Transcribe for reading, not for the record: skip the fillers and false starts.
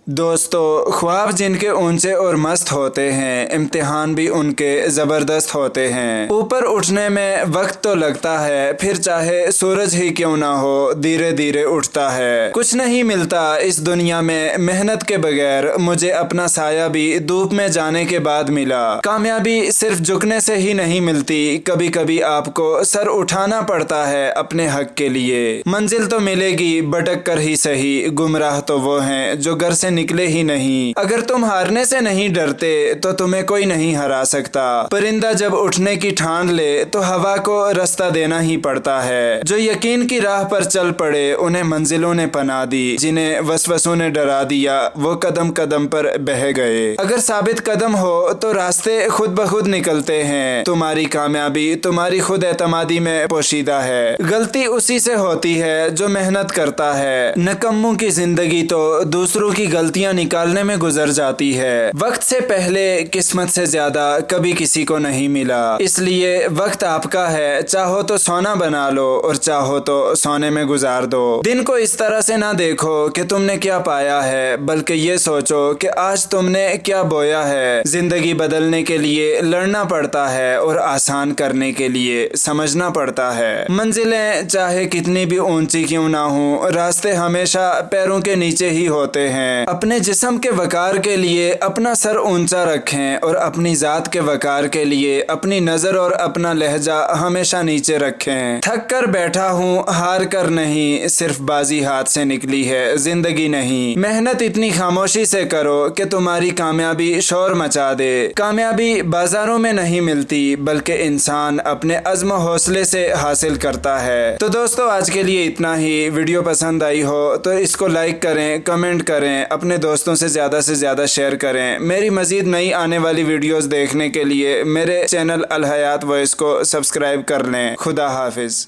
दोस्तों, ख्वाब जिनके ऊंचे और मस्त होते हैं, इम्तिहान भी उनके ज़बरदस्त होते हैं। ऊपर उठने में वक्त तो लगता है, फिर चाहे सूरज ही क्यों ना हो, धीरे धीरे उठता है। कुछ नहीं मिलता इस दुनिया में मेहनत के बगैर, मुझे अपना साया भी धूप में जाने के बाद मिला। कामयाबी सिर्फ झुकने से ही नहीं मिलती, कभी कभी आपको सर उठाना पड़ता है अपने हक के लिए। मंजिल तो मिलेगी भटक कर ही सही, गुमराह तो वो हैं जो घर से निकले ही नहीं। अगर तुम हारने से नहीं डरते तो तुम्हें कोई नहीं हरा सकता। परिंदा जब उठने की ठान ले तो हवा को रास्ता देना ही पड़ता है। जो यकीन की राह पर चल पड़े उन्हें मंजिलों ने पना दी, जिन्हें वसवसों ने डरा दिया वो कदम कदम पर बह गए। अगर साबित कदम हो तो रास्ते खुद ब खुद निकलते हैं। तुम्हारी कामयाबी तुम्हारी खुद एतमादी में पोशीदा है। गलती उसी से होती है जो मेहनत करता है। नकम्मों की जिंदगी तो दूसरों की गलतियां निकालने में गुजर जाती है। वक्त से पहले किस्मत से ज्यादा कभी किसी को नहीं मिला, इसलिए वक्त आपका है। चाहो तो सोना बना लो और चाहो तो सोने में गुजार दो। दिन को इस तरह से ना देखो कि तुमने क्या पाया है, बल्कि ये सोचो कि आज तुमने क्या बोया है। जिंदगी बदलने के लिए लड़ना पड़ता है और आसान करने के लिए समझना पड़ता है। मंजिलें चाहे कितनी भी ऊंची क्यों ना हो, रास्ते हमेशा पैरों के नीचे ही होते हैं। अपने जिस्म के वकार के लिए अपना सर ऊंचा रखें और अपनी जात के वकार के लिए अपनी नजर और अपना लहजा हमेशा नीचे रखें। थक कर बैठा हूँ, हार कर नहीं, सिर्फ बाजी हाथ से निकली है, जिंदगी नहीं। मेहनत इतनी खामोशी से करो कि तुम्हारी कामयाबी शोर मचा दे। कामयाबी बाजारों में नहीं मिलती, बल्कि इंसान अपने अज़्म हौसले से हासिल करता है। तो दोस्तों, आज के लिए इतना ही। वीडियो पसंद आई हो तो इसको लाइक करें, कमेंट करें, अपने दोस्तों से ज़्यादा शेयर करें। मेरी मज़ीद नई आने वाली वीडियोस देखने के लिए मेरे चैनल अल हयात वॉइस को सब्सक्राइब कर लें। खुदा हाफिज़।